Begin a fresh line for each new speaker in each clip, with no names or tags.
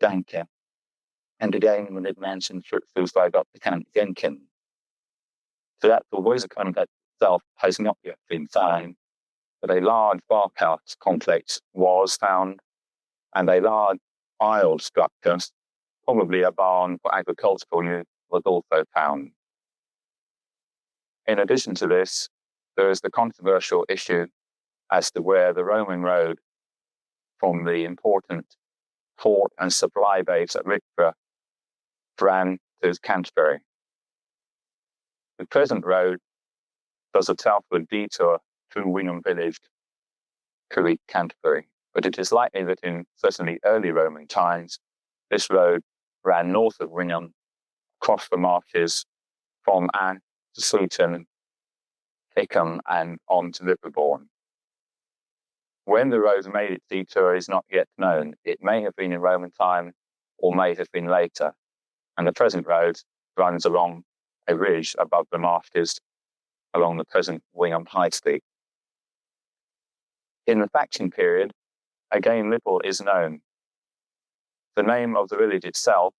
banker. And again, when it mentioned things like Dr. Count Jenkins. So that the Voice of Conduct itself has not yet been found, but a large barkhouse complex was found, and a large pile structure, probably a barn for agricultural use, was also found. In addition to this, there is the controversial issue as to where the Roman road from the important port and supply base at Richborough ran to Canterbury. The present road does a southward detour through Wingham village to reach Canterbury, but it is likely that in certainly early Roman times, this road ran north of Wingham, across the marshes from Anne to Sutton, Hickham, and on to Liverbourne. When the road made its detour is not yet known. It may have been in Roman time or may have been later, and the present road runs along a ridge above the marshes along the present Wingham High Street. In the faction period, again little is known. The name of the village itself,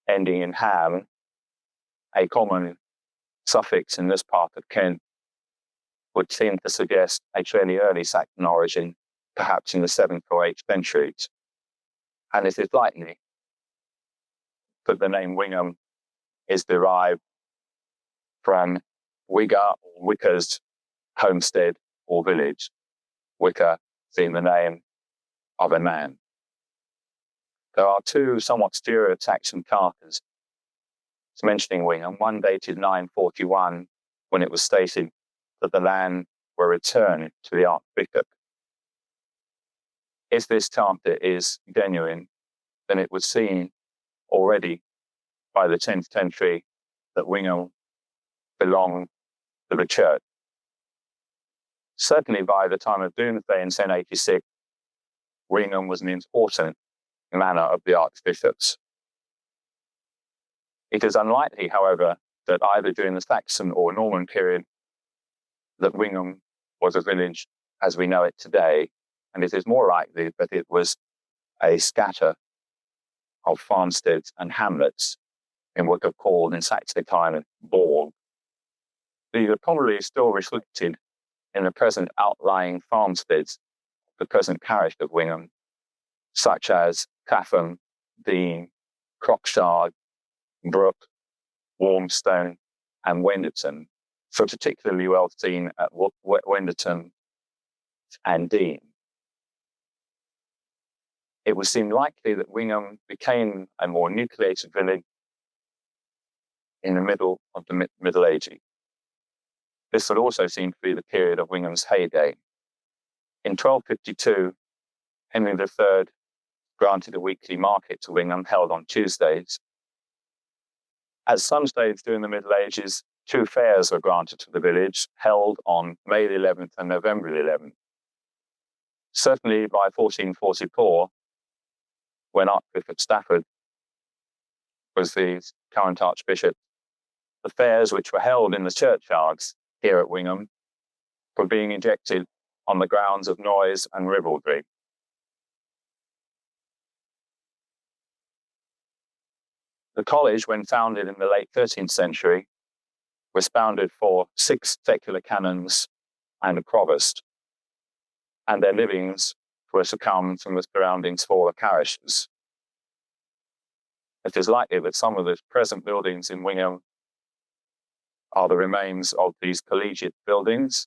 ending in ham, a common suffix in this part of Kent, would seem to suggest a fairly early Saxon origin, perhaps in the 7th or 8th centuries. And it is likely that the name Wingham is derived from Wigga or Wicker's homestead or village, Wicker being the name of a man. There are two somewhat Saxon charters mentioning Wingham, one dated 941, when it was stated that the land were returned to the Archbishop. If this charter is genuine, then it would seem already by the 10th century that Wingham belonged to the church. Certainly by the time of Doomsday in 1086, Wingham was an important manor of the archbishops. It is unlikely, however, that either during the Saxon or Norman period that Wingham was a village as we know it today, and it is more likely that it was a scatter of farmsteads and hamlets in what are called in Saxon time borg. These are probably still reflected in the present outlying farmsteads of the present parish of Wingham, such as Clapham, Dean, Croxshard, Brook, Warmstone, and Wenderton, so particularly well seen at Wenderton and Dean. It would seem likely that Wingham became a more nucleated village in the middle of the Middle Ages. This would also seem to be the period of Wingham's heyday. In 1252, Henry III granted a weekly market to Wingham held on Tuesdays. At some stage during the Middle Ages, 2 fairs were granted to the village, held on May the 11th and November the 11th. Certainly by 1444, when Archbishop Stafford was the current archbishop, the fairs which were held in the churchyards here at Wingham were being ejected on the grounds of noise and ribaldry. The college, when founded in the late 13th century, was founded for 6 secular canons and a provost, and their livings were to come from the surrounding smaller parishes. It is likely that some of the present buildings in Wingham are the remains of these collegiate buildings,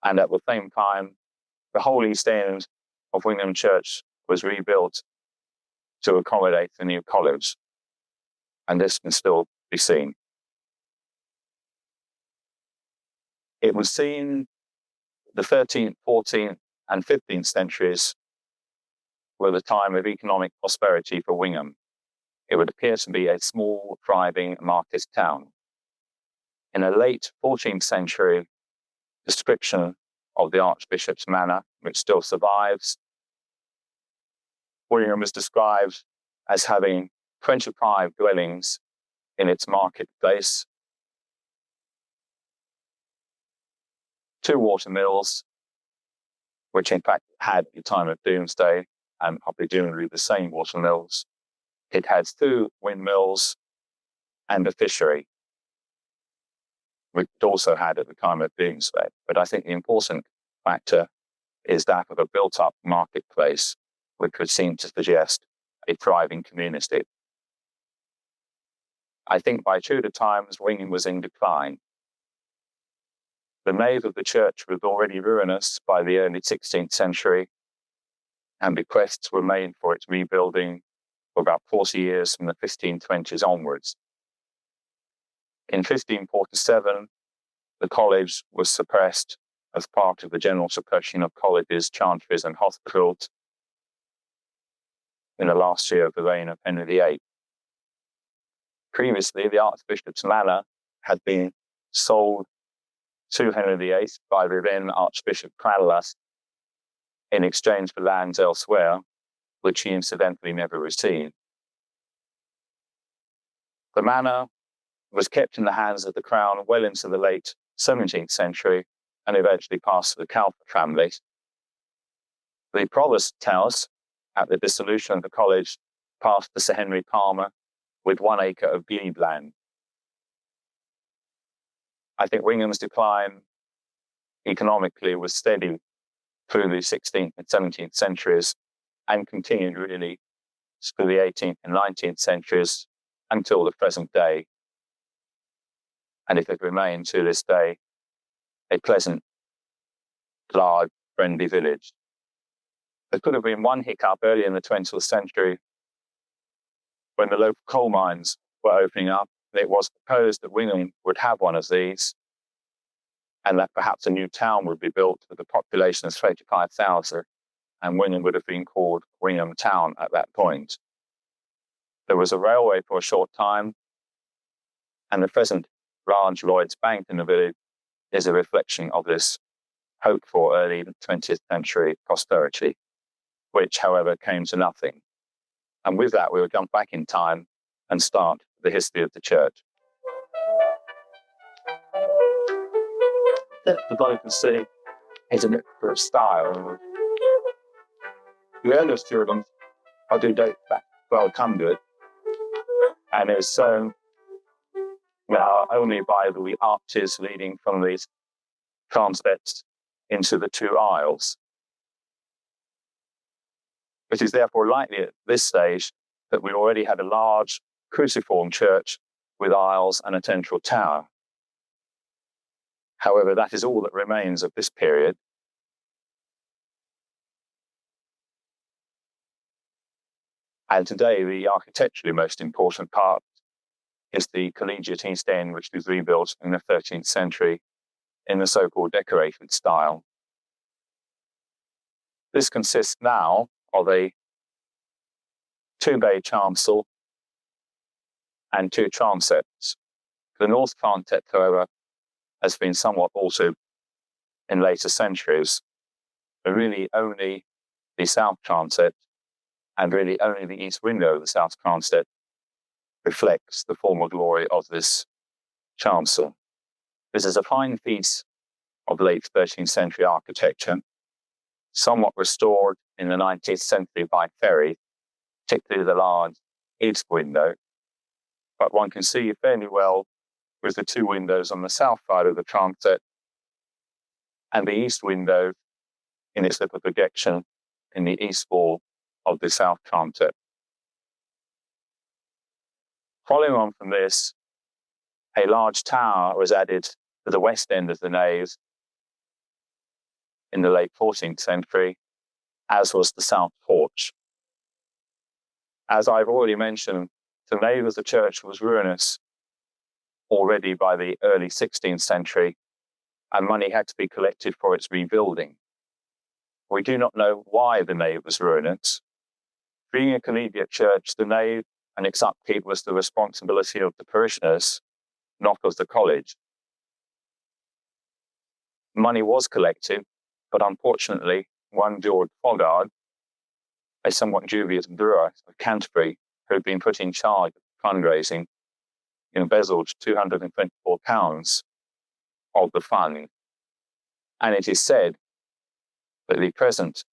and at the same time, the whole east end of Wingham Church was rebuilt to accommodate the new college, and this can still be seen. It was seen the 13th, 14th, and 15th centuries were the time of economic prosperity for Wingham. It would appear to be a small, thriving market town. In a late 14th century description of the Archbishop's manor, which still survives, Wingham is described as having 25 dwellings in its marketplace, 2 water mills, which in fact had at the time of Doomsday, and presumably the same watermills. It had 2 windmills and a fishery, which it also had at the time of being spec. But I think the important factor is that of a built-up marketplace, which would seem to suggest a thriving community. I think by Tudor times, Wingham was in decline. The nave of the church was already ruinous by the early 16th century, and bequests were made for its rebuilding for about 40 years from the 1520s onwards. In 1547, the college was suppressed as part of the general suppression of colleges, chantries, and hospitals in the last year of the reign of Henry VIII. Previously, the Archbishop's manor had been sold to Henry VIII by the then Archbishop Cranlas in exchange for lands elsewhere, which he incidentally never received. The manor was kept in the hands of the crown well into the late 17th century and eventually passed to the Calvert family. The provost house at the dissolution of the college passed to Sir Henry Palmer with 1 acre of glebe land. I think Wingham's decline economically was steady through the 16th and 17th centuries and continued really through the 18th and 19th centuries until the present day. And it has remained to this day a pleasant, large, friendly village. There could have been one hiccup early in the 20th century when the local coal mines were opening up. It was proposed that Wingham would have one of these and that perhaps a new town would be built with a population of 35,000, and Wingham would have been called Wingham Town at that point. There was a railway for a short time, and the present large Lloyd's Bank in the village is a reflection of this hope for early 20th century prosperity, which, however, came to nothing. And with that, we will jump back in time and start the history of the church. The body you can see is a mixture of style. The earliest of them, I do date back 1200, and it was sown now only by the arches leading from these transepts into the 2 aisles. It is therefore likely at this stage that we already had a large cruciform church with aisles and a central tower. However, that is all that remains of this period. And today, the architecturally most important part is the collegiate East End, which was rebuilt in the 13th century in the so-called decorated style. This consists now of a 2-bay chancel and 2 transepts. The north transept, however, has been somewhat altered in later centuries, but really only the south transept and really only the east window of the south transept reflects the former glory of this chancel. This is a fine piece of late 13th century architecture, somewhat restored in the 19th century by Ferry, particularly the large east window, but one can see fairly well with the 2 windows on the south side of the transept and the east window in its little projection in the east wall of the south transept. Following on from this, a large tower was added to the west end of the nave in the late 14th century, as was the south porch. As I've already mentioned, the nave of the church was ruinous already by the early 16th century, and money had to be collected for its rebuilding. We do not know why the nave was ruinous. Being a collegiate church, the nave and its upkeep was the responsibility of the parishioners, not of the college. Money was collected, but unfortunately, one George Foggard, a somewhat dubious brewer of Canterbury, who had been put in charge of fundraising, embezzled £224 of the fund. And it is said that the present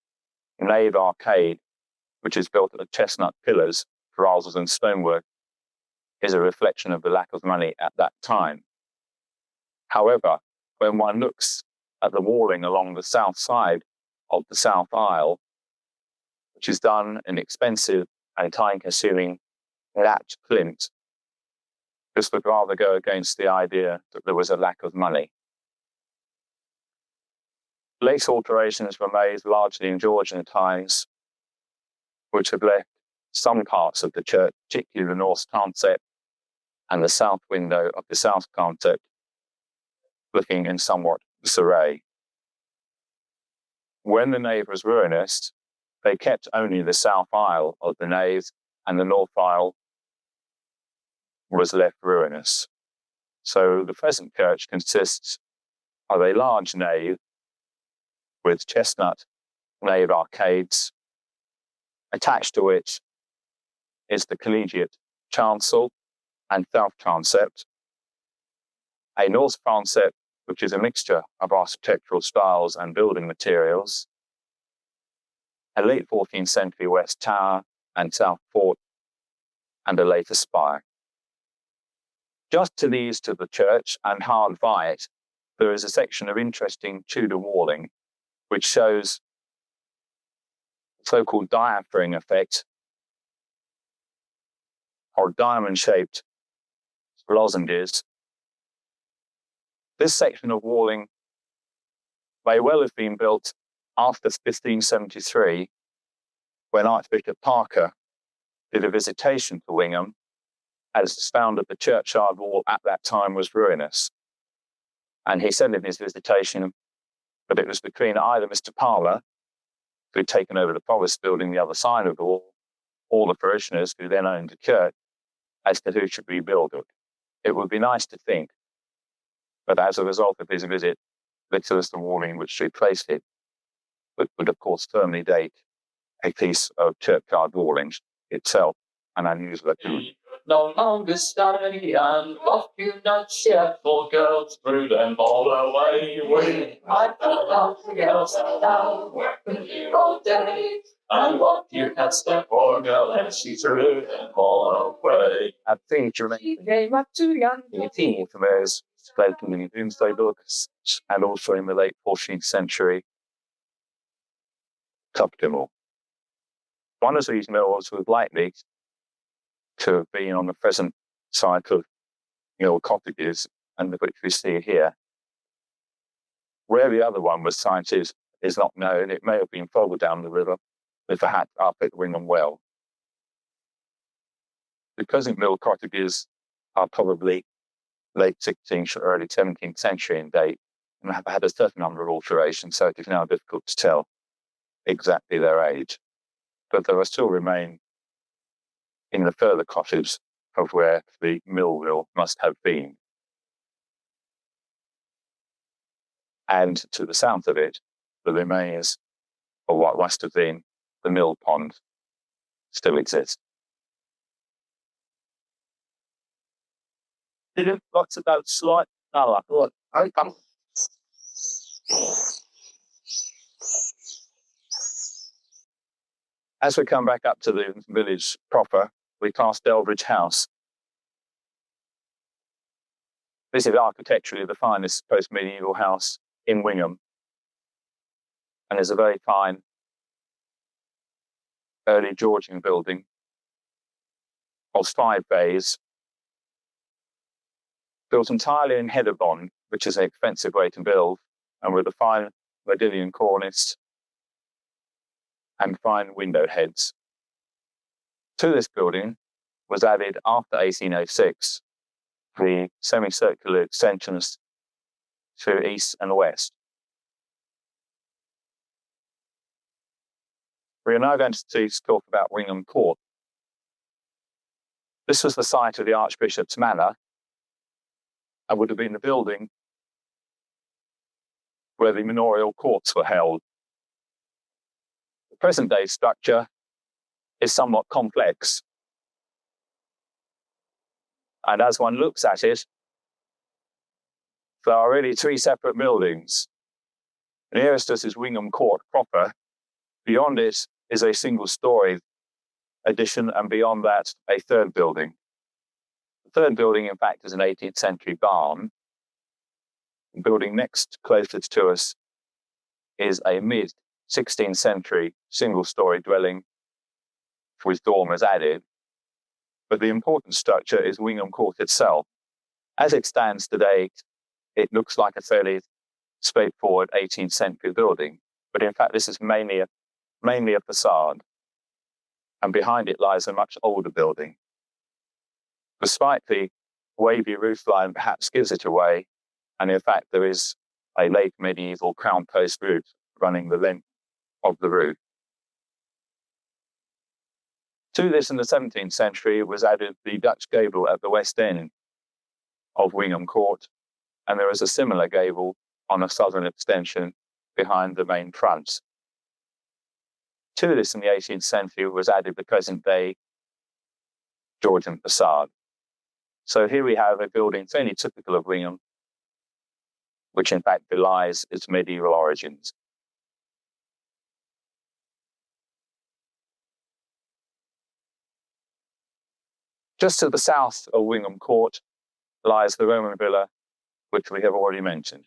nave arcade which is built of chestnut pillars rather than stonework, is a reflection of the lack of money at that time. However, when one looks at the walling along the south side of the south aisle, which is done in expensive and time-consuming latch flint, this would rather go against the idea that there was a lack of money. Later alterations were made largely in Georgian times, which have left some parts of the church, particularly the north transept and the south window of the south transept, looking in somewhat disarray. When the nave was ruinous, they kept only the south aisle of the nave, and the north aisle was left ruinous. So the present church consists of a large nave with chestnut nave arcades, attached to which is the collegiate chancel and south transept, a north transept which is a mixture of architectural styles and building materials, a late 14th century west tower and south fort, and a later spire. Just to the east of the church and hard by it, there is a section of interesting Tudor walling which shows the so-called diaphragm effect, or diamond-shaped lozenges. This section of walling may well have been built after 1573, when Archbishop Parker did a visitation to Wingham, as it's found that the churchyard wall at that time was ruinous. And he said in his visitation that it was between either Mr. Parler, who had taken over the provost building the other side of the wall, or the parishioners who then owned the church, as to who should rebuild it. It would be nice to think that as a result of his visit, this was the walling in which replaced it, but would of course firmly date a piece of churchyard walling itself, an unusual occurrence.
No longer study and off you not share for girls, threw them all away. I fell out the girls down, working here all day. And what you had step for girl, and she threw them all away.
I think she came up too young. The there's spoken in Doomsday books, and also in the late 14th century Tufton Mill. One of these mills was likely to have been on the present site of mill cottages, and which we see here. Where the other one was sited is not known. It may have been further down the river, with perhaps up at Wingham Well. The present mill cottages are probably late 16th or early 17th century in date, and have had a certain number of alterations, so it is now difficult to tell exactly their age. But there are still remain in the further cottage of where the mill must have been. And to the south of it, the remains of what must have been the mill pond still exist. Did it lots of those slight? No, I thought, As we come back up to the village proper, we pass Delbridge House. This is architecturally the finest post-medieval house in Wingham, and is a very fine early Georgian building of 5 bays, built entirely in heather bond, which is an expensive way to build, and with a fine modillion cornice and fine window heads. To this building was added after 1806 the semicircular extensions to east and west. We are now going to talk about Wingham Court. This was the site of the Archbishop's Manor, and would have been the building where the manorial courts were held. The present-day structure is somewhat complex, and as one looks at it, there are really 3 separate buildings. Nearest us is Wingham Court proper. Beyond it is a single-storey addition, and beyond that, a third building. The third building, in fact, is an 18th century barn. The building next closest to us is a mid-16th century single-story dwelling with dormers added. But the important structure is Wingham Court itself. As it stands today, it looks like a fairly straightforward 18th century building, but in fact this is mainly a facade, and behind it lies a much older building. Despite the wavy roofline perhaps gives it away, and in fact there is a late medieval crown post roof running the length of the roof. To this, in the 17th century, was added the Dutch gable at the west end of Wingham Court, and there is a similar gable on a southern extension behind the main front. To this, in the 18th century, was added the present-day Georgian facade. So here we have a building fairly typical of Wingham, which in fact belies its medieval origins. Just to the south of Wingham Court lies the Roman villa, which we have already mentioned.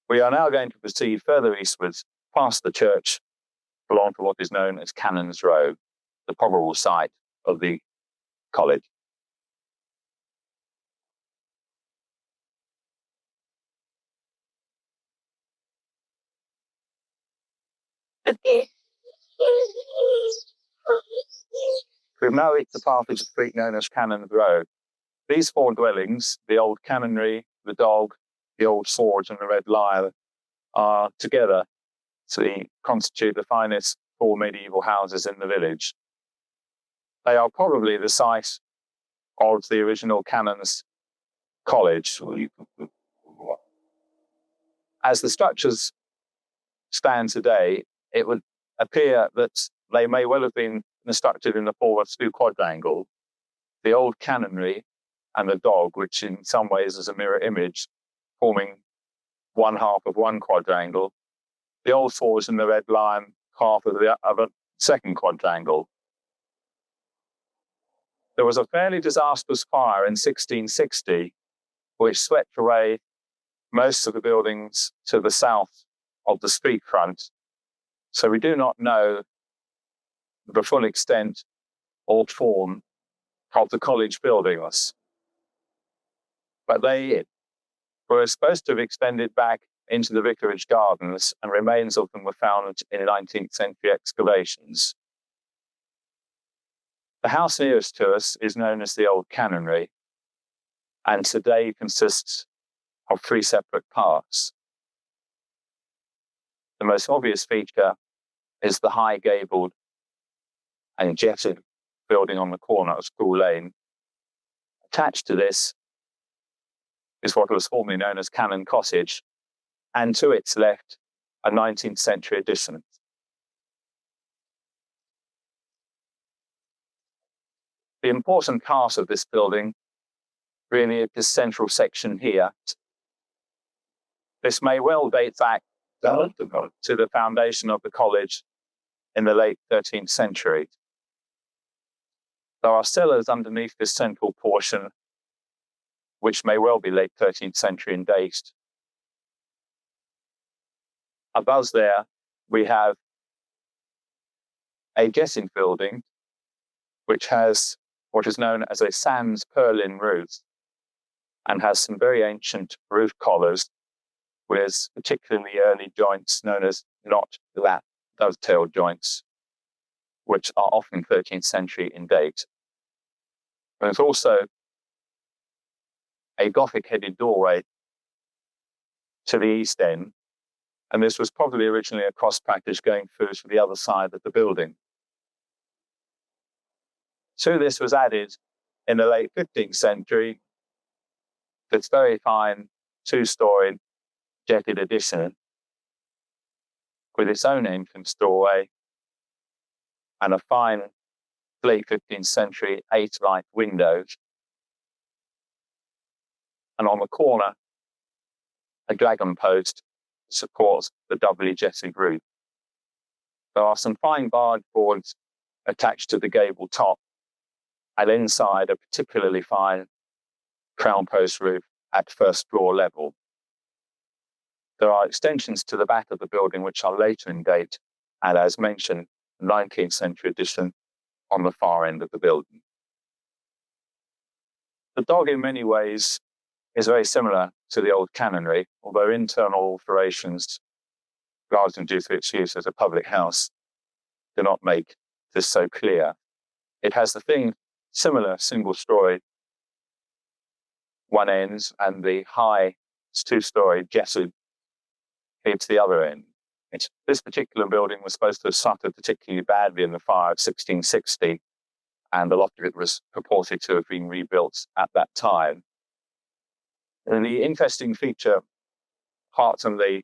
We are now going to proceed further eastwards past the church along to what is known as Canons Row, the probable site of the college. We've now reached the part of the street known as Canons Row. These four dwellings, the old canonry, the dog, the old forge, and the red lyre, are together to constitute the finest four medieval houses in the village. They are probably the site of the original Canons College. As the structures stand today, it would appear that they may well have been constructed in the form of two quadrangles, the old canonry and the dog, which in some ways is a mirror image, forming one half of one quadrangle, the old forge and the red lion half of a second quadrangle. There was a fairly disastrous fire in 1660, which swept away most of the buildings to the south of the street front. So we do not know the full extent or form of the college buildings. But they were supposed to have extended back into the vicarage gardens, and remains of them were found in 19th century excavations. The house nearest to us is known as the Old Canonry, and today consists of three separate parts. The most obvious feature is the high gabled and jetted building on the corner of School Lane. Attached to this is what was formerly known as Canon Cottage, and to its left, a 19th century addition. The important part of this building really is this central section here. This may well date back to the foundation of the college in the late 13th century. There are cellars underneath this central portion, which may well be late 13th century in date. Above there, we have a jetting building, which has what is known as a sans purlin roof, and has some very ancient roof collars with particularly early joints known as knot lap dovetail joints, which are often 13th century in date. There's also a Gothic-headed doorway to the east end, and this was probably originally a cross passage going through to the other side of the building. To this was added in the late 15th century this very fine two-storied jetted addition with its own entrance doorway and a fine late 15th century 8-light windows. And on the corner, a dragon post supports the doubly jetted roof. There are some fine barge boards attached to the gable top, and inside a particularly fine crown post roof at first floor level. There are extensions to the back of the building which are later in date, and as mentioned, 19th century addition on the far end of the building. The dog in many ways is very similar to the old canonry, although internal alterations, largely due to its use as a public house, do not make this so clear. It has the similar single-story one end, and the high two-story jetted to the other end. This particular building was supposed to have suffered particularly badly in the fire of 1660, and a lot of it was purported to have been rebuilt at that time. And the interesting feature, apart from the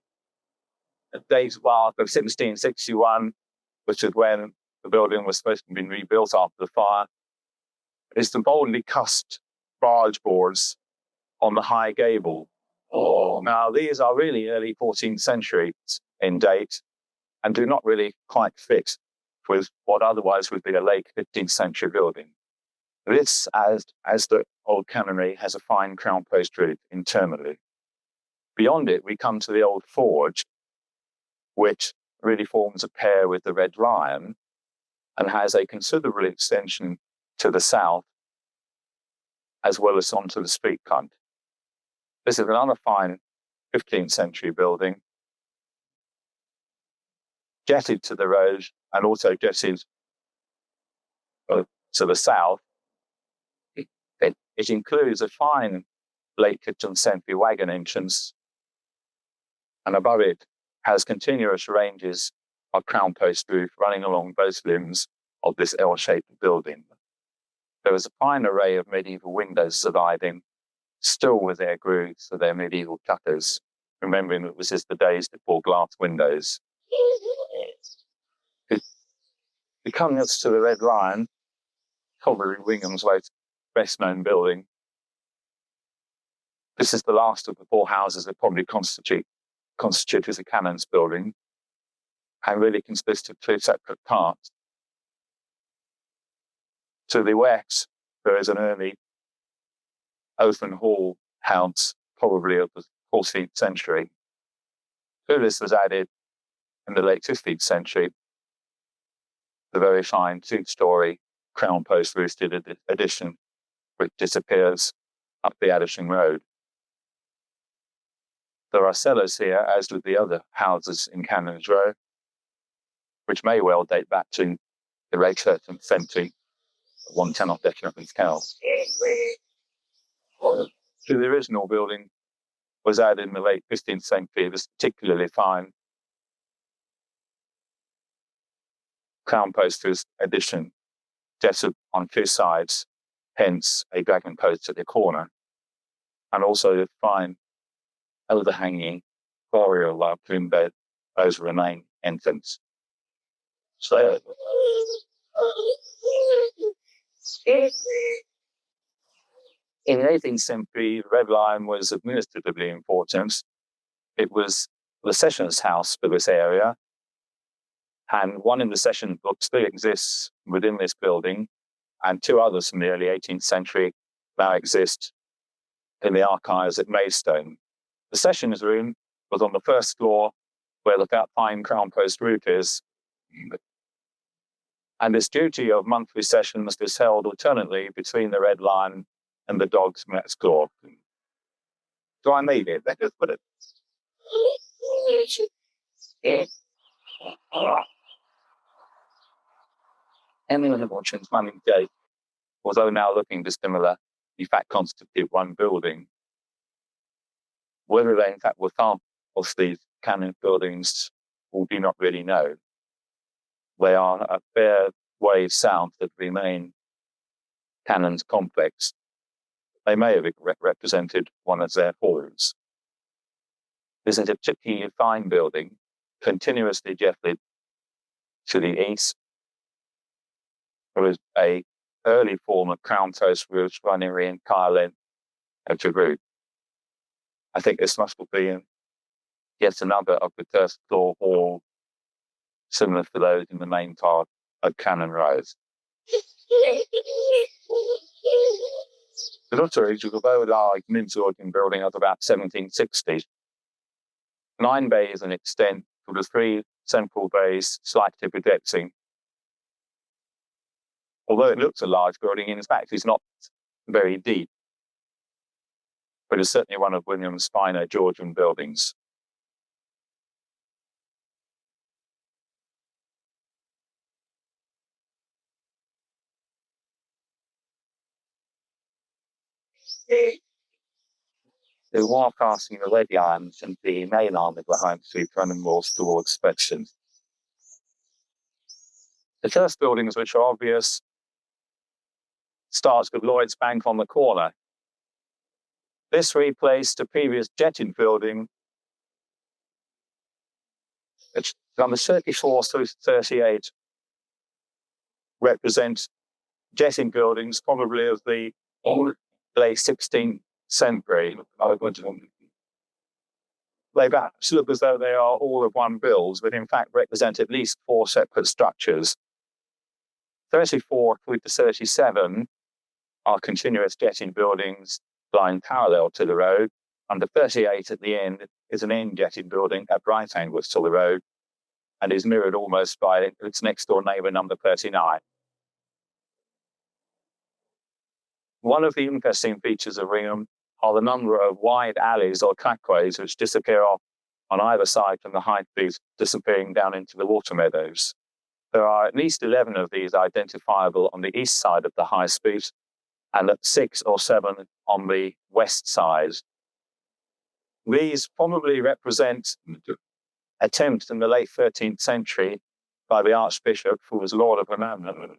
date of 1661, which is when the building was supposed to have been rebuilt after the fire, is the boldly cusped barge boards on the high gable. Now, these are really early 14th century in date and do not really quite fit with what otherwise would be a late 15th century building. This, as the old canonry, has a fine crown post roof internally. Beyond it, we come to the old forge, which really forms a pair with the Red Lion and has a considerable extension to the south, as well as onto the street front. This is another fine 15th century building, jetted to the road and also jetted to the south. It includes a fine late 15th century wagon entrance, and above it has continuous ranges of crown post roof running along both limbs of this L-shaped building. There is a fine array of medieval windows surviving, still with their grooves for their medieval shutters, remembering that this is the days before glass windows. We come next to the Red Lion, probably Wingham's best known building. This is the last of the four houses that probably constitute as a canon's building, and really consists of two separate parts. To the west, there is an early open hall house, probably of the 14th century. To this was added in the late 15th century the very fine two-story crown post roofed addition, which disappears up the Addisham Road. There are cellars here, as with the other houses in Canon's Row, which may well date back to the late 13th century. One cannot definitely tell. To the original building was added in the late 15th century this particularly fine crown post addition, jetted on two sides, hence a dragon post at the corner, and also the fine overhanging oriel plume bed over the main entrance. So, in the 18th century, the Red Lion was administratively important. It was the sessions house for this area, and one in the session book still exists within this building, and two others from the early 18th century now exist in the archives at Maidstone. The sessions room was on the first floor, where the fine crown post roof is, and this duty of monthly sessions is held alternately between the Red Lion and the dogs next door. Do I need it? Let's just put it. Anyone who watches Manning Gate, although now looking dissimilar, in fact constitute one building. Whether they in fact were part of these canon buildings, we do not really know. They are a fair way south of the main canon's complex. They may have represented one of their halls. This is a particularly fine building, continuously jetted to the east. There is an early form of crown post roofs running the entire length of the roof. I think this must have been yet another of the first floor hall similar to those in the main part of Cannon Road. The Lutteridge was a very large mid-Georgian building of about 1760. 9 bays in extent, with the 3 central bays slightly projecting. Although it looks a large building, in fact it's not very deep, but it's certainly one of Wingham's finer Georgian buildings. The wall passing the red arms and the main arm of the High Street running walls towards Spetson. The first buildings which are obvious starts with Lloyd's Bank on the corner. This replaced a previous jetting building, which numbers 34 through 38 represent jetting buildings, probably of the late 16th century. They perhaps look as though they are all of one build, but in fact represent at least 4 separate structures. 34 through to 37 are continuous jetting buildings lying parallel to the road, and the 38 at the end is an end jetting building at right angles to the road and is mirrored almost by its next door neighbour, number 39. One of the interesting features of Wingham are the number of wide alleys or trackways which disappear off on either side from the High Street, disappearing down into the water meadows. There are at least 11 of these identifiable on the east side of the High Street, and 6 or 7 on the west side. These probably represent attempts in the late 13th century by the Archbishop, who was Lord of Wingham,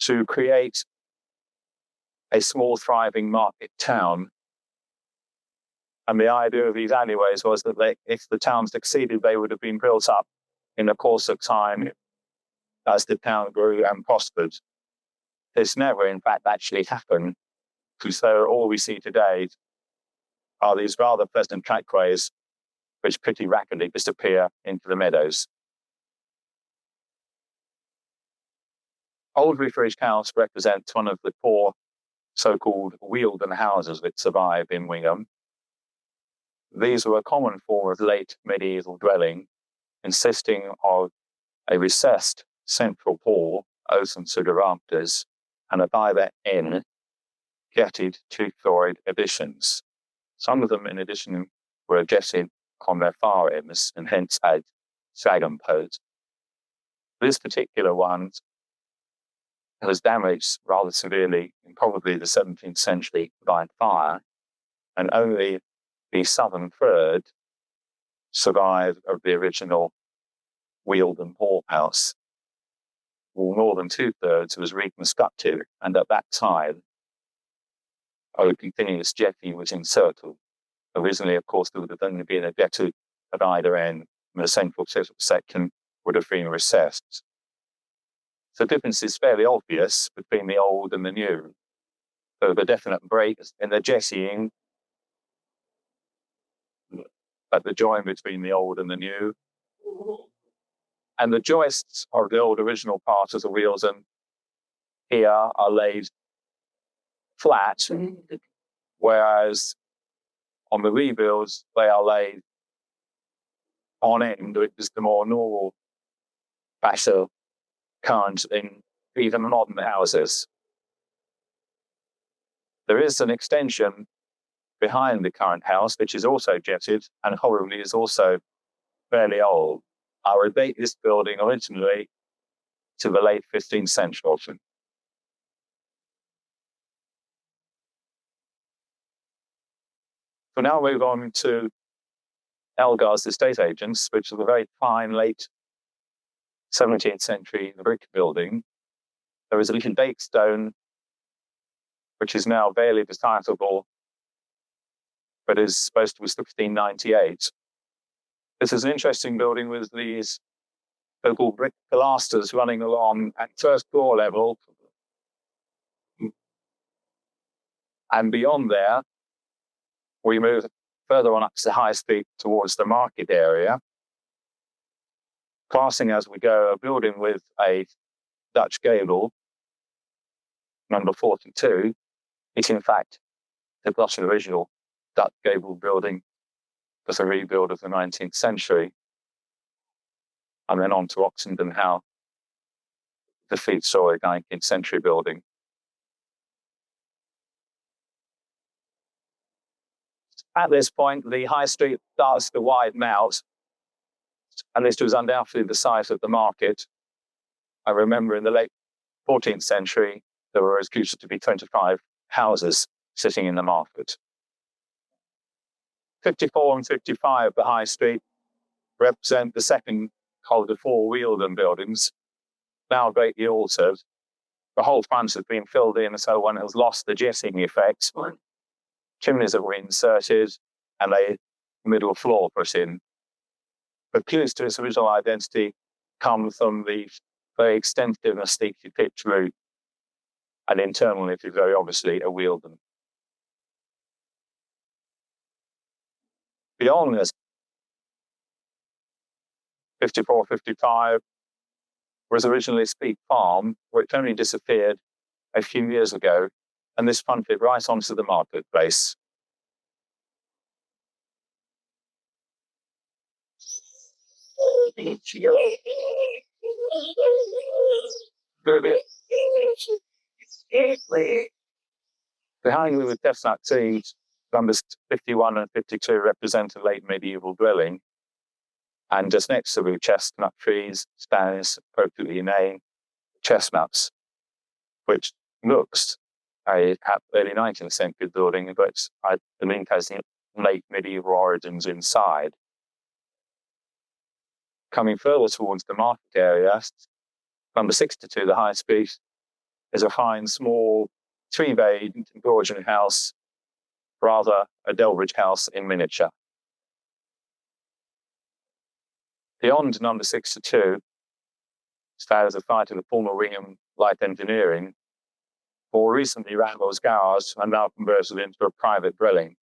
to create a small, thriving market town. And the idea of these alleyways was that if the town succeeded, they would have been built up in the course of time as the town grew and prospered. This never, in fact, actually happened, so all we see today are these rather pleasant trackways which pretty rapidly disappear into the meadows. Old Vicarage House represents one of the 4 so-called wheelden houses that survive in Wingham. These were a common form of late medieval dwelling, consisting of a recessed central hall open to the rafters, and at either end, jetted 2-storied additions. Some of them, in addition, were jetted on their far ends and hence had dragon posts. This particular one was damaged rather severely in probably the 17th century by fire, and only the southern third survived of the original Wheelden Hall house. Well, more than 2/3 was reconstructed, and at that time, a continuous jetty was inserted. Originally, of course, there would have only been a jetty at either end, and the central section would have been recessed. So the difference is fairly obvious between the old and the new. There are definite breaks in the jettying at the join between the old and the new. And the joists of the old original part of the wheels and here are laid flat, whereas on the rebuilds, they are laid on end, which is the more normal fashion current in even modern houses. There is an extension behind the current house, which is also jetted and probably is also fairly old. I would date this building originally to the late 15th century. So now move on to Elgar's estate agents, which is a very fine late 17th century brick building. There is a little date stone, which is now barely decipherable, but is supposed to be 1698. This is an interesting building with these so-called brick pilasters running along at first floor level. And beyond there, we move further on up to the High Street towards the market area. Passing as we go, a building with a Dutch gable, number 42, is in fact the plus original Dutch gable building was a rebuild of the 19th century. And then on to Oxenden House, the 3-story 19th century building. At this point, the high street starts to widen out, and this was undoubtedly the size of the market. I remember in the late 14th century, there were as close to be 25 houses sitting in the market. 54 and 55, the high street, represent the second of the 4 Wealden buildings, now greatly altered. The whole front has been filled in, so one has lost the jetting effect. Chimneys have been inserted and a middle floor put in. But clues to its original identity come from the very extensive and steeply pitched roof, and internally it is very obviously a Wealden. Beyond this, 54, 55 was originally Speak Farm, which only disappeared a few years ago, and this fronted right onto the marketplace. Behind me with chestnut trees, numbers 51 and 52 represent a late medieval dwelling. And just next to the chestnut trees stands, appropriately named, chestnuts, which looks a early 19th century building, but I think has late medieval origins inside. Coming further towards the market area, number 62, the High Street, is a fine, small, 3-bayed Georgian house, rather a Delbridge house in miniature. Beyond number 62 stands the site of the former Wingham Light Engineering, more recently Randall's Garage, and now converted into a private dwelling.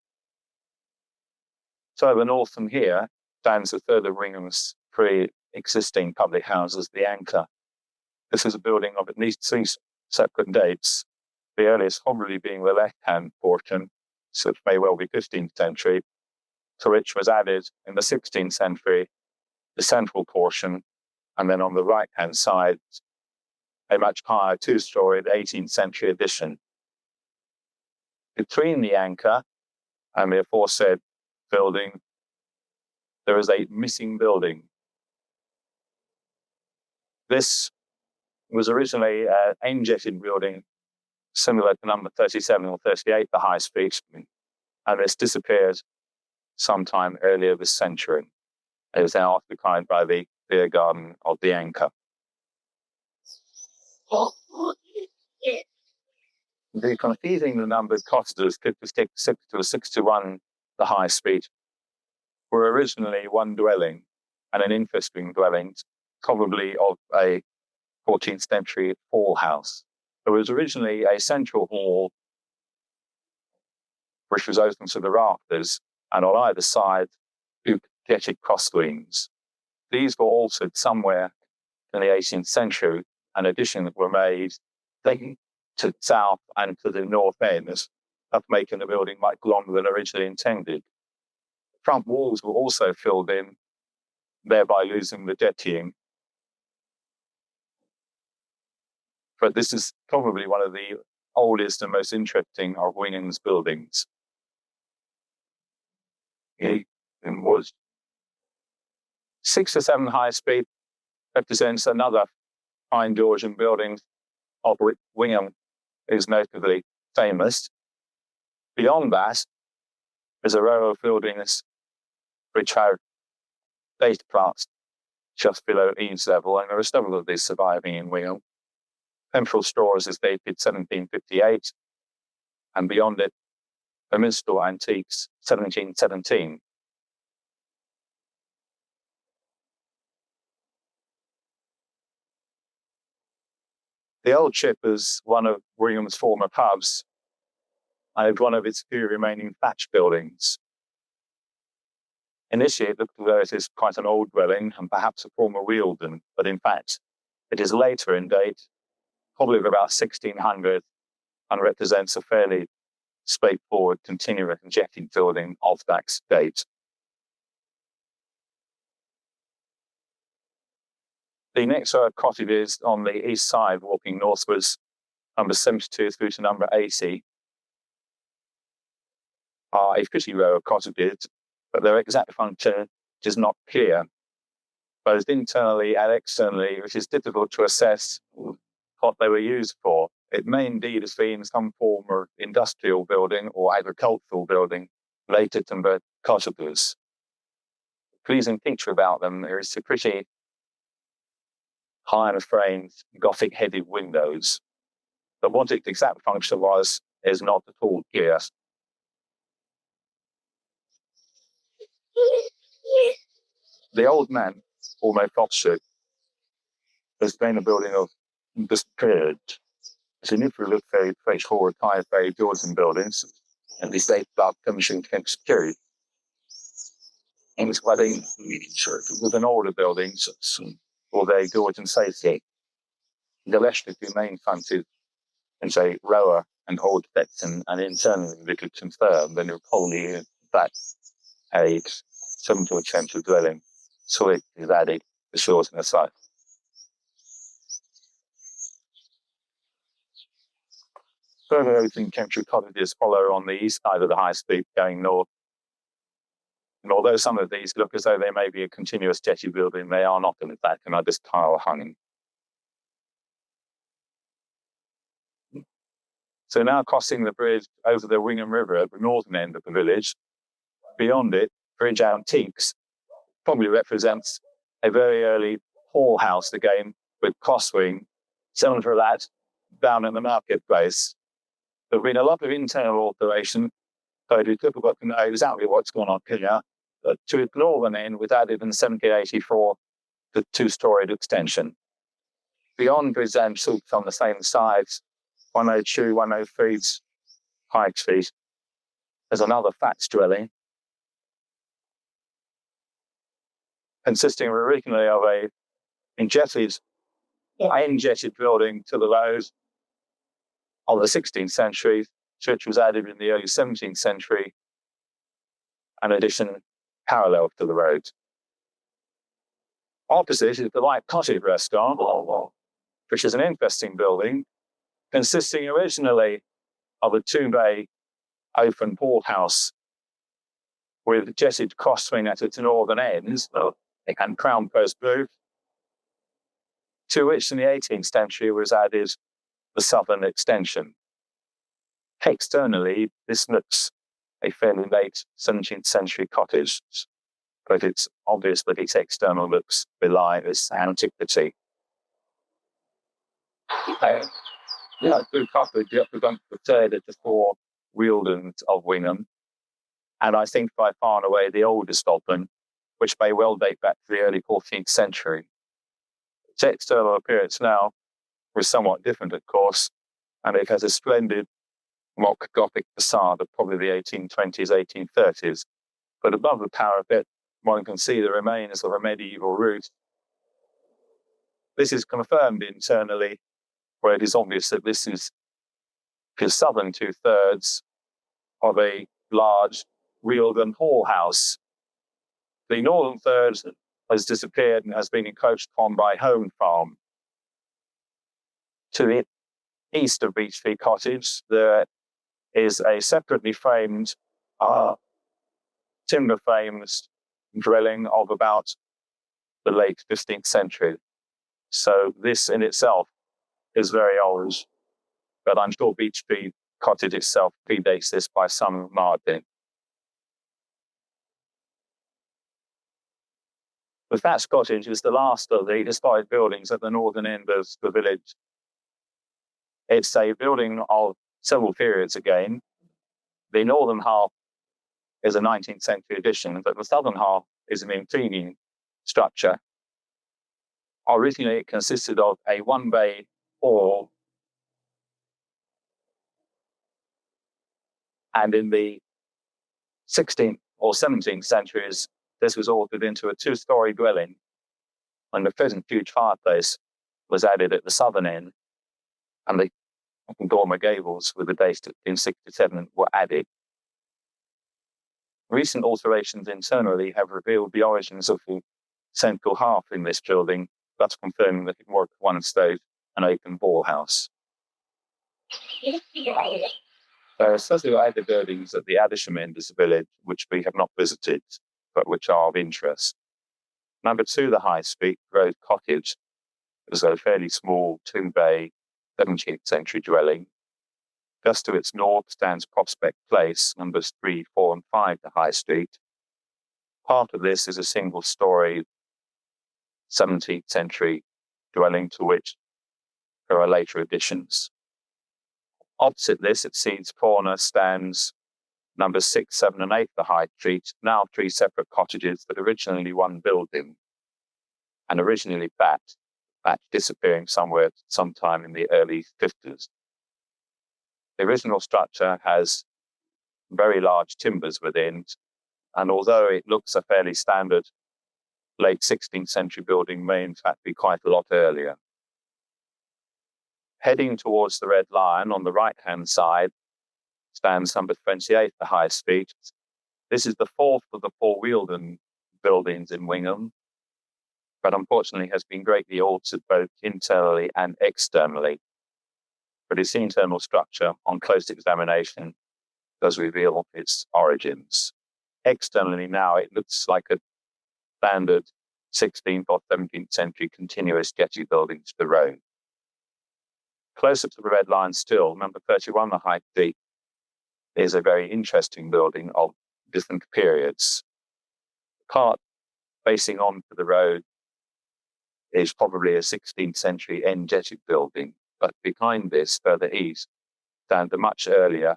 Further north from here stands the third of Wingham's 3 existing public houses, the Anchor. This is a building of at least 3 separate dates, the earliest probably being the left-hand portion, so it may well be 15th century, to which was added in the 16th century the central portion, and then on the right-hand side, a much higher 2-story 18th century addition. Between the Anchor and the aforesaid building, there is a missing building. This was originally an aim-jetted building similar to number 37 or 38, the High Street, and this disappeared sometime earlier this century. It was now occupied by the beer garden of the Anchor. The confusing the numbered cotters, 56 to 61, the High Street, were originally one dwelling, and an interesting dwelling, probably of a 14th century hall house. There was originally a central hall which was open to the rafters, and on either side, 2 jetted cross screens. These were altered somewhere in the 18th century, and additions were made to south and to the north ends, of making the building much longer than originally intended. The front walls were also filled in, thereby losing the jettying. But this is probably one of the oldest and most interesting of Wingham's buildings. It was 6 to 7 High Street represents another fine Georgian building of which Wingham is notably famous. Beyond that is a row of buildings which have data plots just below eaves level, and there are several of these surviving in Wingham. Central Stores is dated 1758, and beyond it, the Minstrel Antiques, 1717. The Old Ship is one of Wingham's former pubs, and one of its few remaining thatch buildings. Initially, it looked as though it is quite an old dwelling and perhaps a former wheeldon, but in fact, it is later in date, probably of about 1600, and represents a fairly straightforward, continuous and jetty building of that date. The next row of cottages on the east side, walking northwards, number 72 through to number 80, are a pretty row of cottages, but their exact function is not clear, both internally and externally, which is difficult to assess what they were used for. It may indeed have been some form of industrial building or agricultural building later to convert cottages. The pleasing feature about them is the pretty high framed Gothic-headed windows. But what its exact function was is not at all clear. The old man, almost opposite, has been a building of this period. So if we look very straightforward, high, very Georgian buildings, and they say about commission security. And it's quite a with an older buildings for their Georgian safety. The rest of the main fronted and say rower and old section, and internally little confirmed, then you're probably in fact a 17th century dwelling. So it is added the shores and the side. Further 18th century cottages follow on the east side of the high street going north. And although some of these look as though they may be a continuous jetty building, they are not in fact, and are just tile hung. So now crossing the bridge over the Wingham River at the northern end of the village, beyond it, Bridge Antiques probably represents a very early hall house again with crosswing, similar to that down in the marketplace. There's been a lot of internal alteration, so it is difficult to know exactly what's going on here. But to its northern end was added in 1784 the two-storied extension. Beyond Bridge Antiques on the same sides, 102, 103 High Street, there's another flats dwelling, consisting originally of a injetted building to the road of the 16th century, which was added in the early 17th century, an addition parallel to the road. Opposite is the White Cottage restaurant, which is an interesting building, consisting originally of a two-bay open porthouse with jetted crosswing at its northern ends and crown post roof, to which in the 18th century was added the southern extension. Externally, this looks a fairly late 17th century cottage, but it's obvious that its external looks belie this antiquity. The cottage represents the third of the four wheeldons of Wingham, and I think by far and away the oldest of them, which may well date back to the early 14th century. Its external appearance now was somewhat different, of course, and it has a splendid mock Gothic facade of probably the 1820s, 1830s. But above the parapet, one can see the remains of a medieval roof. This is confirmed internally, where it is obvious that this is the southern two-thirds of a large wheeled-in hall house. The northern third has disappeared and has been encroached upon by Home Farm. To the east of Beech Tree Cottage, there is a separately framed timber frames dwelling of about the late 15th century. So this in itself is very old, but I'm sure Beech Tree Cottage itself predates this by some margin. The thatched cottage is the last of the historic buildings at the northern end of the village. It's a building of several periods again. The northern half is a 19th century addition, but the southern half is an intriguing structure. Originally, it consisted of a one-bay hall, and in the 16th or 17th centuries, This was altered into a two-storey dwelling, and the present huge fireplace was added at the southern end, and the dormer gables with the date in 67 were added. Recent alterations internally have revealed the origins of the central hearth in this building, thus confirming that it was one stage an open ball house. There are several other buildings at the Addisham end of the village which we have not visited, but which are of interest. Number 2, the High Street Road Cottage, is a fairly small two-bay 17th century dwelling. Just to its north stands Prospect Place, numbers 3, 4, and 5 to High Street. Part of this is a single-storey 17th century dwelling to which there are later additions. Opposite this, at Seeds Corner, stands numbers 6, 7, and 8 to High Street, now 3 separate cottages that originally one building, and originally thatched disappearing sometime in the early 50s. The original structure has very large timbers within, and although it looks a fairly standard late 16th century building, may in fact be quite a lot earlier. Heading towards the Red Lion on the right-hand side stands number 28, the High Street. This is the fourth of the 4 Wealden buildings in Wingham, but unfortunately has been greatly altered both internally and externally. But its internal structure, on close examination, does reveal its origins. Externally now, it looks like a standard 16th or 17th century continuous jetty building to the road. Closer to the Red Line still, number 31, the High Street, is a very interesting building of different periods. The part facing onto the road is probably a 16th century end jetty building, but behind this, further east, stands a much earlier,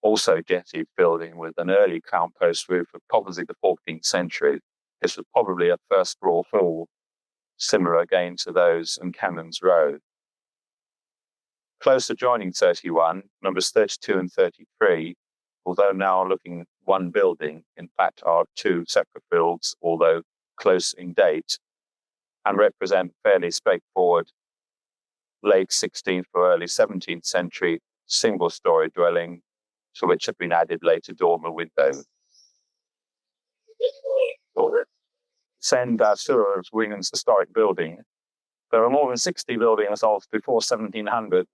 also jetty building with an early crown post roof of probably the 14th century. This was probably a first floor full, similar again to those in Cannons Road. Close adjoining 31, numbers 32 and 33, although now looking at one building, in fact are 2 separate builds, although close in date, and represent fairly straightforward late 16th or early 17th century single-story dwelling to which have been added later dormer windows. Send our tour of Wingham's historic building. There are more than 60 buildings of before 1700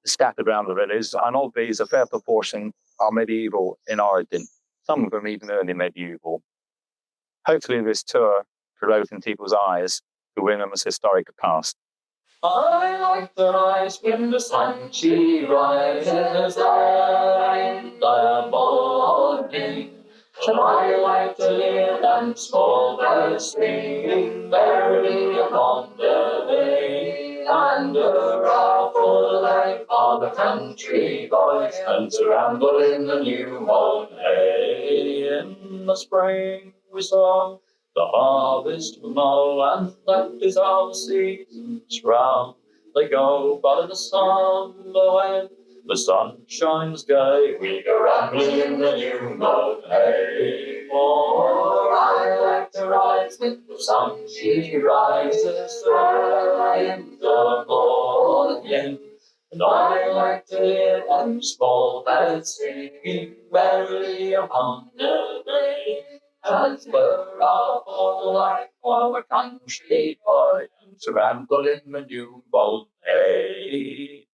scattered around the village, and of these a fair proportion are medieval in origin, some of them even early medieval. Hopefully this tour could open people's eyes to Wingham's historic past.
I like the rise when the sun she rises, and I am morning. And I like to hear them small birds singing merrily upon the bay, and a ruffle like all the country boys, and to ramble in the new mown hay. In the spring we saw the harvest mow, and that is our seasons round. They go, but in the summer when the sun shines gay, we go rambling in the new mown hay. For I like to rise with the sun, she rises early in the morning. And I like to hear them small birds singing merrily upon the bay. As we're all like our country boys, to ramble in the new mown hay.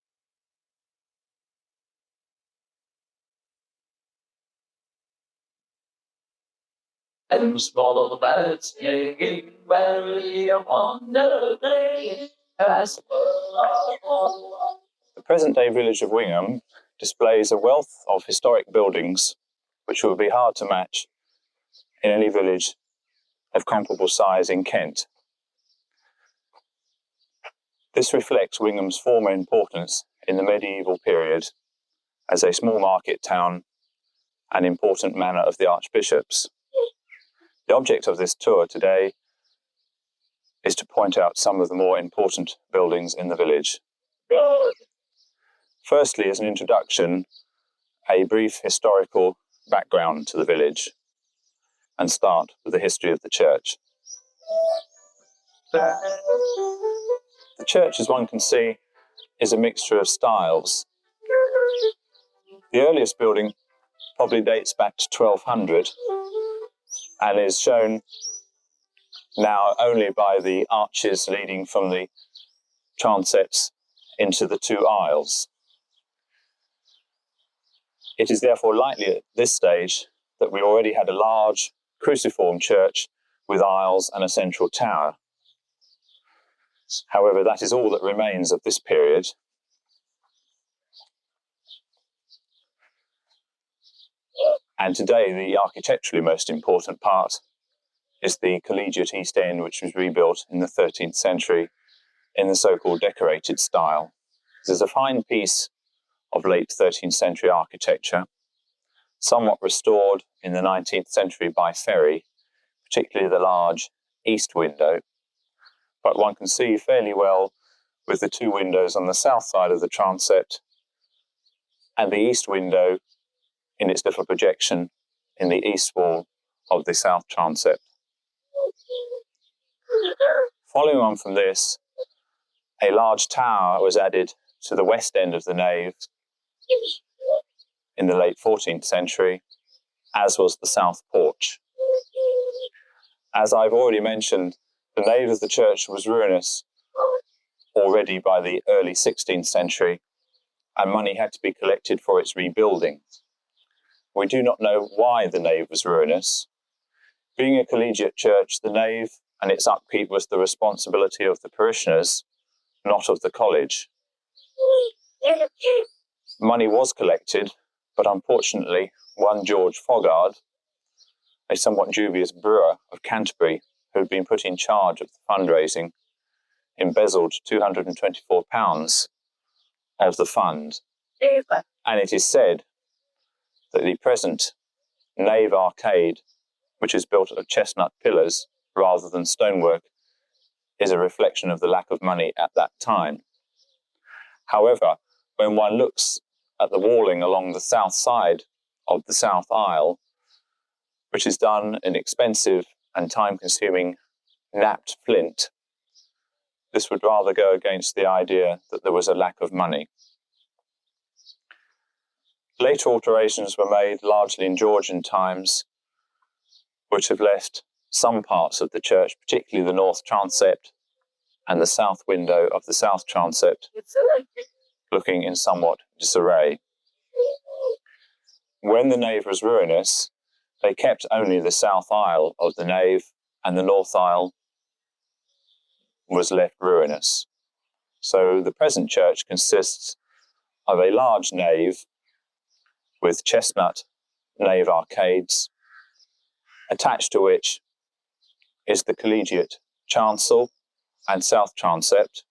And small the birds singing merrily upon the bay. As we're all.
The present-day village of Wingham displays a wealth of historic buildings which would be hard to match in any village of comparable size in Kent. This reflects Wingham's former importance in the medieval period as a small market town and important manor of the archbishops. The object of this tour today is to point out some of the more important buildings in the village. Firstly, as an introduction, a brief historical background to the village. and start with the history of the church. The church, as one can see, is a mixture of styles. The earliest building probably dates back to 1200 and is shown now only by the arches leading from the transepts into the two aisles. It is therefore likely at this stage that we already had a large cruciform church with aisles and a central tower. However, that is all that remains of this period. And today, the architecturally most important part is the collegiate East End, which was rebuilt in the 13th century in the so-called decorated style. This is a fine piece of late 13th century architecture, somewhat restored in the 19th century by Ferry, particularly the large east window. But one can see fairly well with the two windows on the south side of the transept and the east window in its little projection in the east wall of the south transept. Following on from this, a large tower was added to the west end of the nave in the late 14th century, as was the south porch. As I've already mentioned, the nave of the church was ruinous already by the early 16th century, and money had to be collected for its rebuilding. We do not know why the nave was ruinous. Being a collegiate church, the nave and its upkeep was the responsibility of the parishioners, not of the college. Money was collected, but unfortunately, one George Foggard, a somewhat dubious brewer of Canterbury, who had been put in charge of the fundraising, embezzled £224 of the fund. And it is said that the present nave arcade, which is built of chestnut pillars rather than stonework, is a reflection of the lack of money at that time. However, when one looks at the walling along the south side of the south aisle, which is done in expensive and time-consuming knapped flint, this would rather go against the idea that there was a lack of money. Later alterations were made largely in Georgian times, which have left some parts of the church, particularly the north transept and the south window of the south transept, looking in somewhat disarray. When the nave was ruinous, they kept only the south aisle of the nave, and the north aisle was left ruinous. So the present church consists of a large nave with chestnut nave arcades, attached to which is the collegiate chancel and south transept,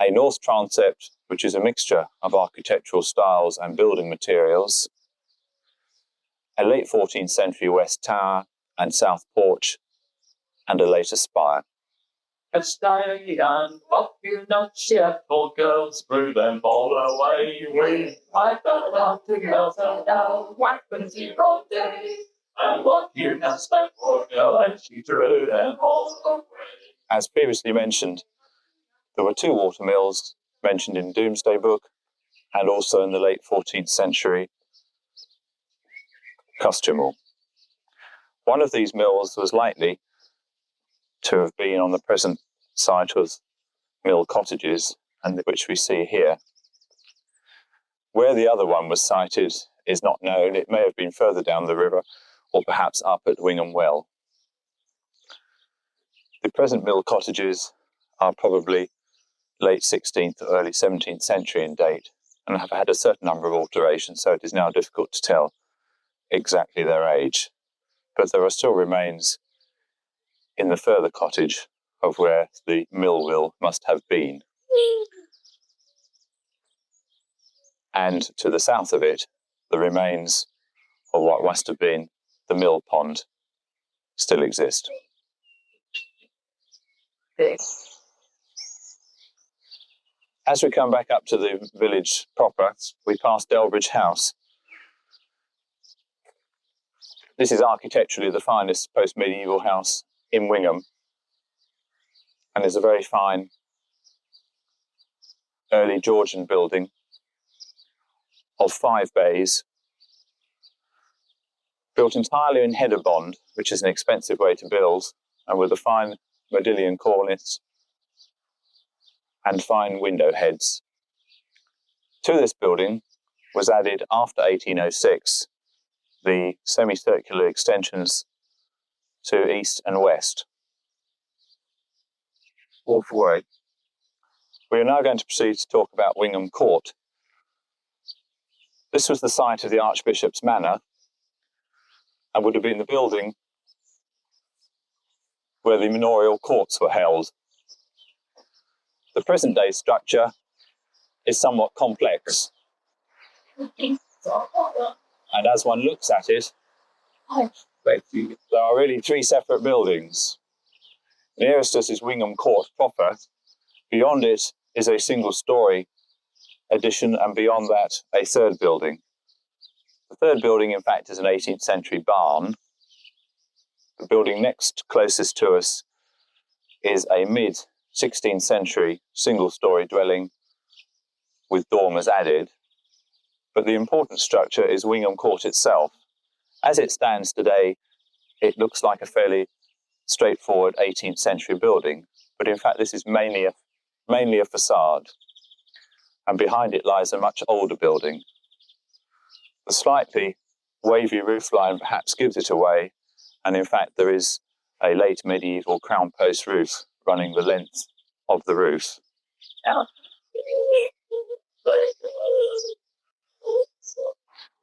a north transept which is a mixture of architectural styles and building materials, a late 14th century west tower and south porch, and a later spire.
Stay and what you not share for girls through them all away. We fight the love to girls and now weapons you all day. And what you not spent for girl and she threw them all away.
As previously mentioned, there were two water mills mentioned in Domesday Book and also in the late 14th century costume hall. One of these mills was likely to have been on the present site of mill cottages, and which we see here. Where the other one was sited is not known. It may have been further down the river or perhaps up at Wingham Well. The present mill cottages are probably late 16th or early 17th century in date and have had a certain number of alterations, so it is now difficult to tell exactly their age. But there are still remains in the further cottage of where the mill wheel must have been. And to the south of it, the remains of what must have been the mill pond still exist. As we come back up to the village proper, we pass Delbridge House. This is architecturally the finest post-medieval house in Wingham, and is a very fine early Georgian building of 5 bays, built entirely in header bond, which is an expensive way to build, and with a fine modillion cornice and fine window heads. To this building was added after 1806 the semicircular extensions to east and west. Fourth way. We are now going to proceed to talk about Wingham Court. This was the site of the Archbishop's Manor and would have been the building where the manorial courts were held. The present-day structure is somewhat complex, and as one looks at it, there are really 3 separate buildings. Nearest us is Wingham Court proper. Beyond it is a single-storey addition, and beyond that, a 3rd building. The 3rd building, in fact, is an 18th century barn. The building next closest to us is a mid-16th century single-storey dwelling with dormers added. But the important structure is Wingham Court itself. As it stands today, it looks like a fairly straightforward 18th century building, but in fact this is mainly a facade, and behind it lies a much older building. The slightly wavy roofline perhaps gives it away, and in fact there is a late medieval crown post roof running the length of the roof.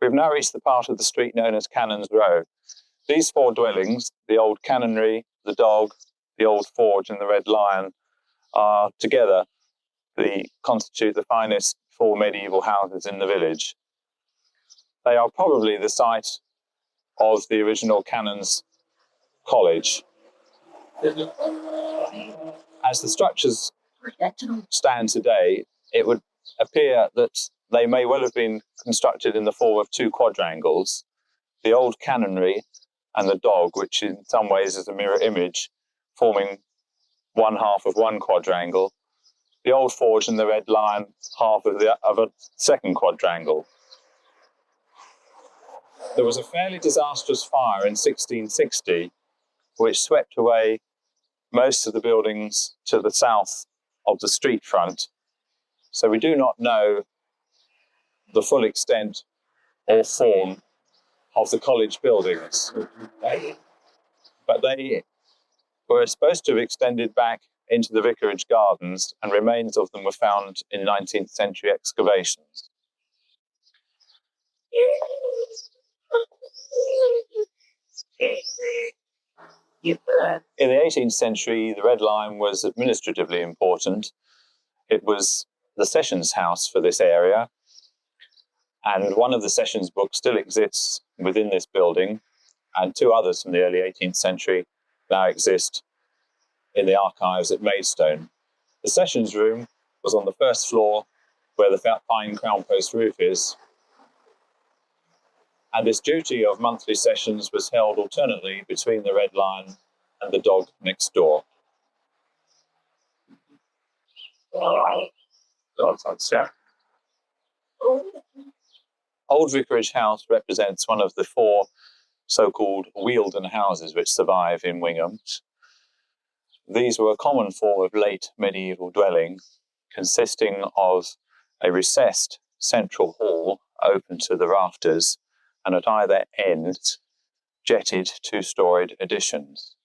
We've now reached the part of the street known as Cannon's Row. These 4 dwellings, the old canonry, the dog, the old forge and the Red Lion, are together constitute the finest 4 medieval houses in the village. They are probably the site of the original Canon's College. As the structures stand today, it would appear that they may well have been constructed in the form of 2 quadrangles, the old canonry and the dog, which in some ways is a mirror image, forming one half of one quadrangle, the old forge and the Red Lion half of a second quadrangle. There was a fairly disastrous fire in 1660, which swept away most of the buildings to the south of the street front. So we do not know the full extent or form of the college buildings, but they were supposed to have extended back into the vicarage gardens, and remains of them were found in 19th century excavations. In the 18th century, the Red Lion was administratively important. It was the sessions house for this area, and one of the sessions books still exists within this building, and 2 others from the early 18th century now exist in the archives at Maidstone. The sessions room was on the 1st floor, where the fine crown post roof is, and this duty of monthly sessions was held alternately between the Red Lion and the dog next door. Old Vicarage House represents one of the 4 so-called Wealden houses which survive in Wingham. These were a common form of late medieval dwelling, consisting of a recessed central hall open to the rafters, and at either end jetted 2-storied additions.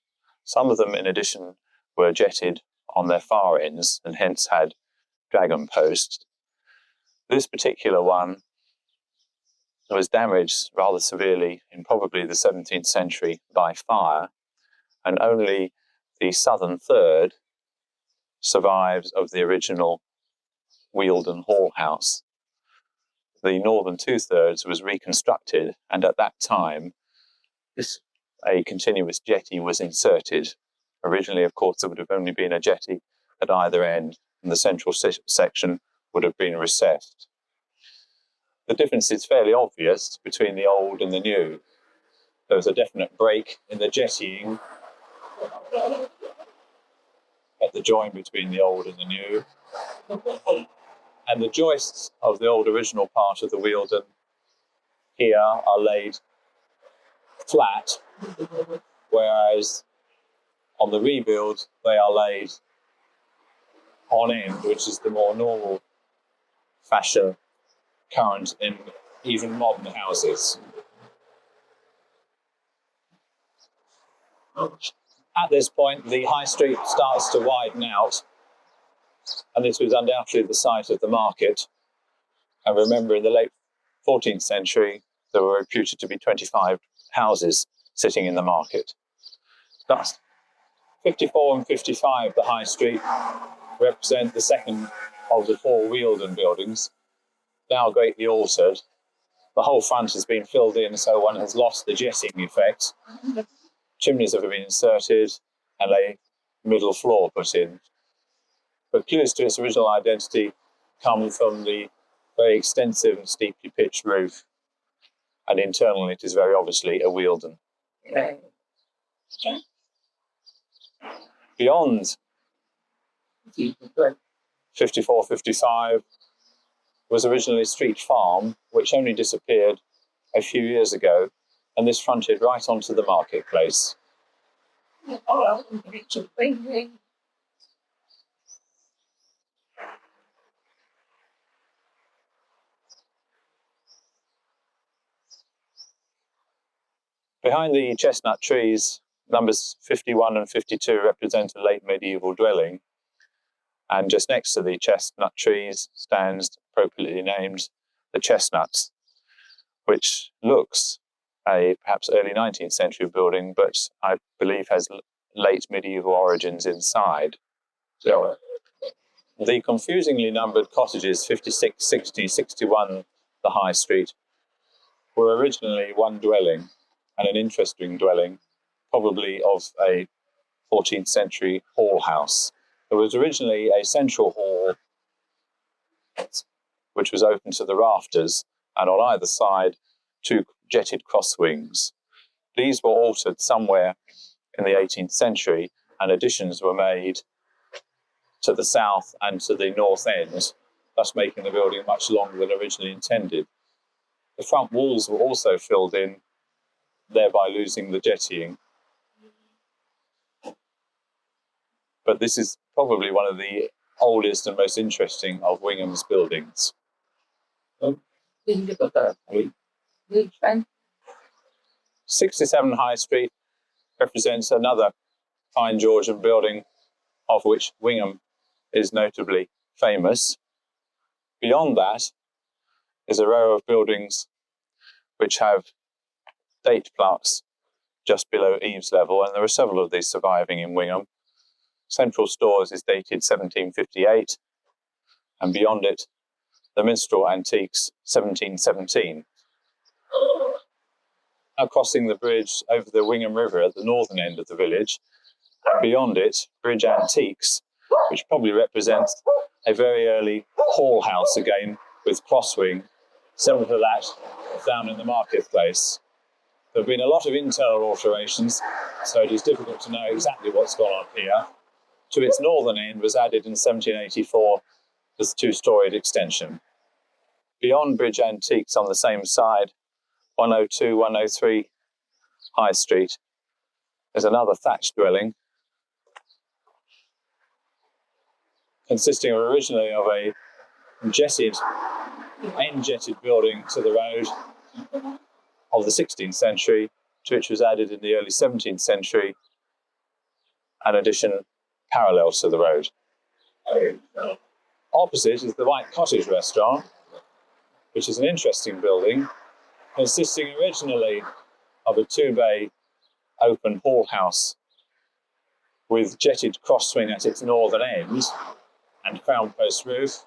Some of them, in addition, were jetted on their far ends and hence had dragon posts. This particular one was damaged rather severely in probably the 17th century by fire, and only the southern third survives of the original Wealden Hall house. The northern 2/3 was reconstructed, and at that time a continuous jetty was inserted. Originally, of course, there would have only been a jetty at either end, and the central section would have been recessed. The difference is fairly obvious between the old and the new.
There was a definite break in the jettying at the join between the old and the new. And the joists of the old original part of the Wealden here are laid flat, whereas on the rebuild they are laid on end, which is the more normal fashion current in even modern houses. At this point, the high street starts to widen out, and this was undoubtedly the site of the market. And remember, in the late 14th century, there were reputed to be 25 houses sitting in the market. Thus, 54 and 55, the high street, represent the second of the four Wealden buildings, now greatly altered. The whole front has been filled in, so one has lost the jetting effect. Chimneys have been inserted and a middle floor put in. But clues to its original identity come from the very extensive and steeply pitched roof, and internally it is very obviously a Wealden. Beyond 54-55 was originally Street Farm, which only disappeared a few years ago, and this fronted right onto the marketplace. Behind the chestnut trees, numbers 51 and 52 represent a late medieval dwelling, and just next to the chestnut trees stands, appropriately named, the Chestnuts, which looks a perhaps early 19th century building, but I believe has late medieval origins inside. So, the confusingly numbered cottages 56, 60, 61, the High Street, were originally one dwelling, and an interesting dwelling, probably of a 14th century hall house. There was originally a central hall which was open to the rafters, and on either side two jetted cross wings. These were altered somewhere in the 18th century, and additions were made to the south and to the north end, thus making the building much longer than originally intended. The front walls were also filled in, thereby losing the jettying. But this is probably one of the oldest and most interesting of Wingham's buildings. 67 High Street represents another fine Georgian building, of which Wingham is notably famous. Beyond that is a row of buildings which have date plaques just below eaves level, and there are several of these surviving in Wingham. Central Stores is dated 1758, and beyond it, the Minstrel Antiques, 1717. Now crossing the bridge over the Wingham River at the northern end of the village, and beyond it, Bridge Antiques, which probably represents a very early hall house again, with crosswing, similar to that down in the marketplace. There have been a lot of internal alterations, so it is difficult to know exactly what's gone on here. To its northern end was added in 1784 this two-storied extension. Beyond Bridge Antiques on the same side, 102, 103 High Street, is another thatched dwelling, consisting originally of a end-jetted building to the road of the 16th century, to which was added in the early 17th century an addition parallel to the road. Opposite is the White Cottage restaurant, which is an interesting building, consisting originally of a two-bay open hall house with jetted crosswing at its northern end and crown post roof,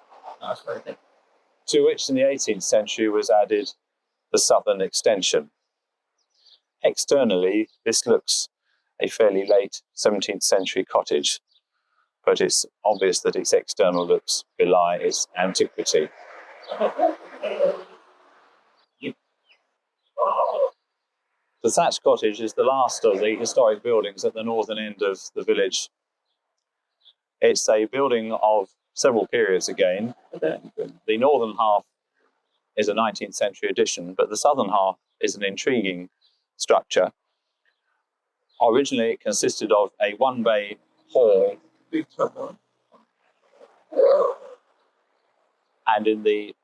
to which in the 18th century was added the southern extension. Externally, this looks a fairly late 17th century cottage, but it's obvious that its external looks belie its antiquity. The thatched cottage is the last of the historic buildings at the northern end of the village. It's a building of several periods again. The northern half is a 19th century addition, but the southern half is an intriguing structure. Originally, it consisted of a one-bay hall, and in the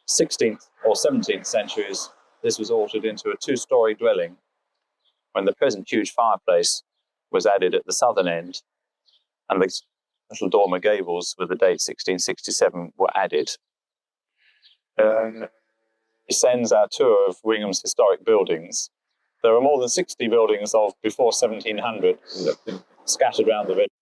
16th or 17th centuries, this was altered into a two-storey dwelling when the present huge fireplace was added at the southern end, and the little dormer gables with the date 1667 were added. This ends our tour of Wingham's historic buildings. There are more than 60 buildings of before 1700 scattered around the village.